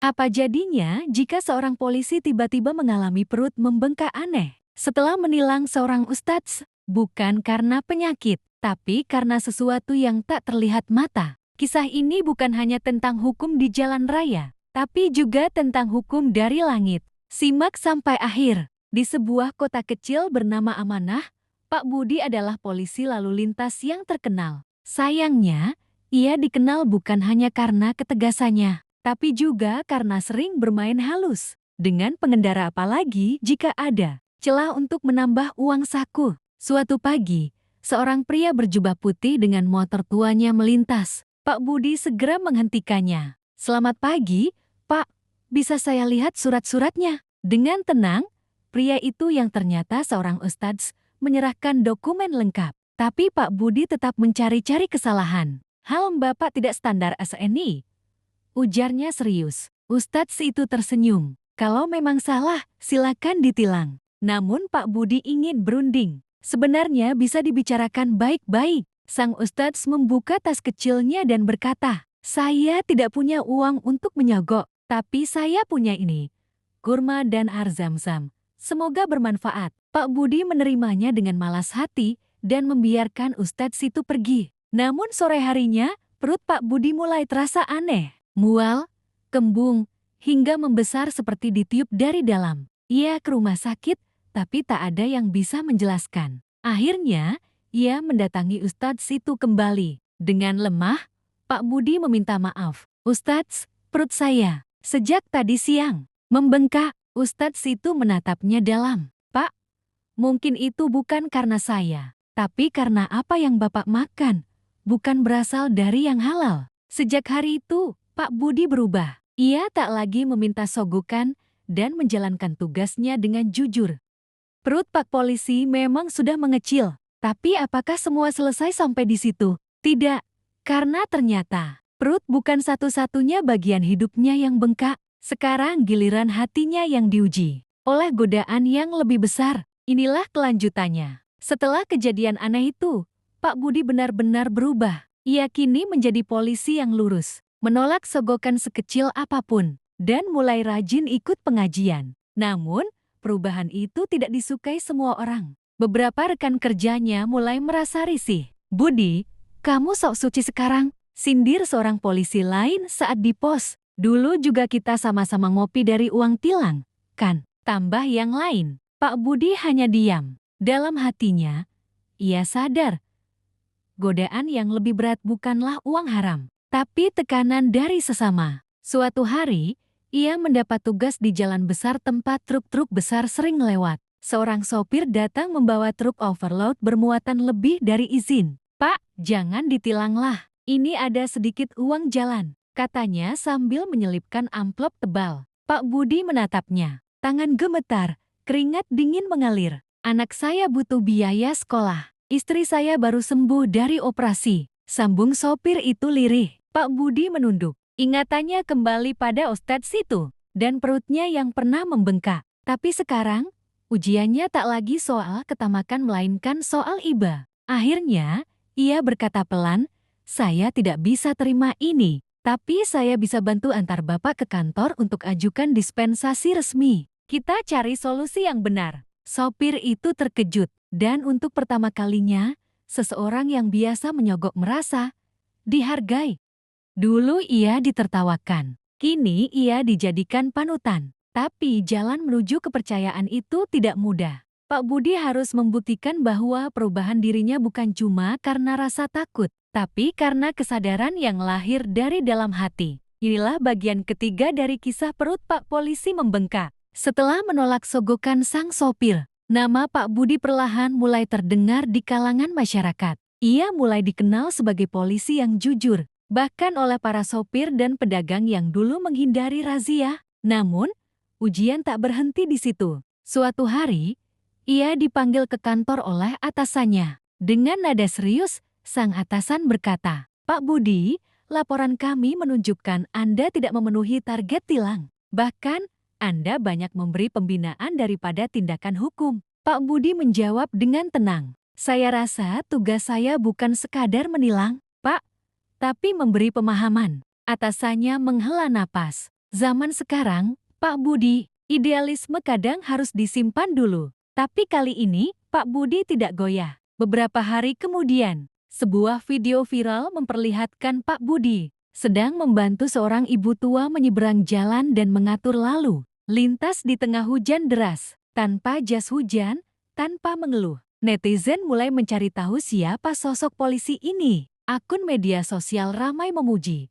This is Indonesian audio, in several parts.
Apa jadinya jika seorang polisi tiba-tiba mengalami perut membengkak aneh setelah menilang seorang ustadz? Bukan karena penyakit, tapi karena sesuatu yang tak terlihat mata. Kisah ini bukan hanya tentang hukum di jalan raya, tapi juga tentang hukum dari langit. Simak sampai akhir. Di sebuah kota kecil bernama Amanah, Pak Budi adalah polisi lalu lintas yang terkenal. Sayangnya, ia dikenal bukan hanya karena ketegasannya, tapi juga karena sering bermain halus dengan pengendara, apalagi jika ada celah untuk menambah uang saku. Suatu pagi, seorang pria berjubah putih dengan motor tuanya melintas. Pak Budi segera menghentikannya. "Selamat pagi, Pak. Bisa saya lihat surat-suratnya?" Dengan tenang, pria itu yang ternyata seorang ustadz menyerahkan dokumen lengkap. Tapi Pak Budi tetap mencari-cari kesalahan. "Hal Bapak tidak standar SNI," ujarnya serius. Ustadz itu tersenyum. "Kalau memang salah, silakan ditilang." Namun Pak Budi ingin berunding. "Sebenarnya bisa dibicarakan baik-baik." Sang ustadz membuka tas kecilnya dan berkata, "Saya tidak punya uang untuk menyogok, tapi saya punya ini, kurma dan air zam-zam. Semoga bermanfaat." Pak Budi menerimanya dengan malas hati dan membiarkan ustadz itu pergi. Namun sore harinya, perut Pak Budi mulai terasa aneh. Mual, kembung, hingga membesar seperti ditiup dari dalam. Ia ke rumah sakit, tapi tak ada yang bisa menjelaskan. Akhirnya, ia mendatangi ustadz itu kembali. Dengan lemah, Pak Budi meminta maaf. "Ustadz, perut saya sejak tadi siang membengkak." Ustadz itu menatapnya dalam. "Pak, mungkin itu bukan karena saya, tapi karena apa yang Bapak makan bukan berasal dari yang halal." Sejak hari itu, Pak Budi berubah. Ia tak lagi meminta sogokan dan menjalankan tugasnya dengan jujur. Perut Pak Polisi memang sudah mengecil, tapi apakah semua selesai sampai di situ? Tidak, karena ternyata perut bukan satu-satunya bagian hidupnya yang bengkak. Sekarang giliran hatinya yang diuji oleh godaan yang lebih besar. Inilah kelanjutannya. Setelah kejadian aneh itu, Pak Budi benar-benar berubah. Ia kini menjadi polisi yang lurus, menolak sogokan sekecil apapun, dan mulai rajin ikut pengajian. Namun, perubahan itu tidak disukai semua orang. Beberapa rekan kerjanya mulai merasa risih. "Budi, kamu sok suci sekarang," sindir seorang polisi lain saat di pos. "Dulu juga kita sama-sama ngopi dari uang tilang, kan?" Tambah yang lain. Pak Budi hanya diam. Dalam hatinya, ia sadar godaan yang lebih berat bukanlah uang haram, tapi tekanan dari sesama. Suatu hari, ia mendapat tugas di jalan besar tempat truk-truk besar sering lewat. Seorang sopir datang membawa truk overload bermuatan lebih dari izin. "Pak, jangan ditilanglah. Ini ada sedikit uang jalan," katanya sambil menyelipkan amplop tebal. Pak Budi menatapnya. Tangan gemetar, keringat dingin mengalir. "Anak saya butuh biaya sekolah. Istri saya baru sembuh dari operasi," sambung sopir itu lirih. Pak Budi menunduk. Ingatannya kembali pada ustadz itu dan perutnya yang pernah membengkak. Tapi sekarang, ujiannya tak lagi soal ketamakan melainkan soal iba. Akhirnya, ia berkata pelan, "Saya tidak bisa terima ini, tapi saya bisa bantu antar Bapak ke kantor untuk ajukan dispensasi resmi. Kita cari solusi yang benar." Sopir itu terkejut, dan untuk pertama kalinya, seseorang yang biasa menyogok merasa dihargai. Dulu ia ditertawakan, kini ia dijadikan panutan. Tapi jalan menuju kepercayaan itu tidak mudah. Pak Budi harus membuktikan bahwa perubahan dirinya bukan cuma karena rasa takut, tapi karena kesadaran yang lahir dari dalam hati. Inilah bagian ketiga dari kisah perut Pak Polisi membengkak. Setelah menolak sogokan sang sopir, nama Pak Budi perlahan mulai terdengar di kalangan masyarakat. Ia mulai dikenal sebagai polisi yang jujur, bahkan oleh para sopir dan pedagang yang dulu menghindari razia. Namun, ujian tak berhenti di situ. Suatu hari, ia dipanggil ke kantor oleh atasannya. Dengan nada serius, sang atasan berkata, "Pak Budi, laporan kami menunjukkan Anda tidak memenuhi target tilang. Bahkan, Anda banyak memberi pembinaan daripada tindakan hukum." Pak Budi menjawab dengan tenang, "Saya rasa tugas saya bukan sekadar menilang, Pak, tapi memberi pemahaman." Atasannya menghela napas. Zaman sekarang, Pak Budi, idealisme kadang harus disimpan dulu. Tapi kali ini, Pak Budi tidak goyah. Beberapa hari kemudian, sebuah video viral memperlihatkan Pak Budi sedang membantu seorang ibu tua menyeberang jalan dan mengatur lalu lintas di tengah hujan deras, tanpa jas hujan, tanpa mengeluh. Netizen mulai mencari tahu siapa sosok polisi ini. Akun media sosial ramai memuji.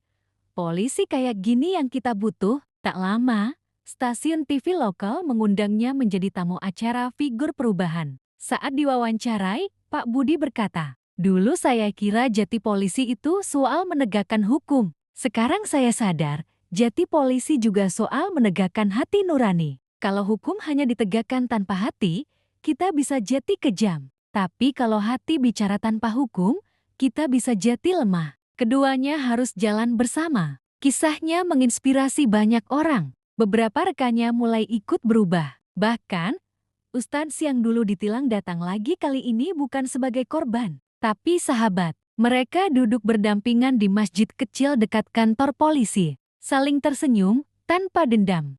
Polisi kayak gini yang kita butuh. Tak lama, stasiun TV lokal mengundangnya menjadi tamu acara Figur Perubahan. Saat diwawancarai, Pak Budi berkata, "Dulu saya kira jati polisi itu soal menegakkan hukum. Sekarang saya sadar, jati polisi juga soal menegakkan hati nurani. Kalau hukum hanya ditegakkan tanpa hati, kita bisa jati kejam. Tapi kalau hati bicara tanpa hukum, kita bisa jati lemah. Keduanya harus jalan bersama." Kisahnya menginspirasi banyak orang. Beberapa rekannya mulai ikut berubah. Bahkan, Ustadz yang dulu ditilang datang lagi kali ini bukan sebagai korban, tapi sahabat. Mereka duduk berdampingan di masjid kecil dekat kantor polisi, saling tersenyum tanpa dendam.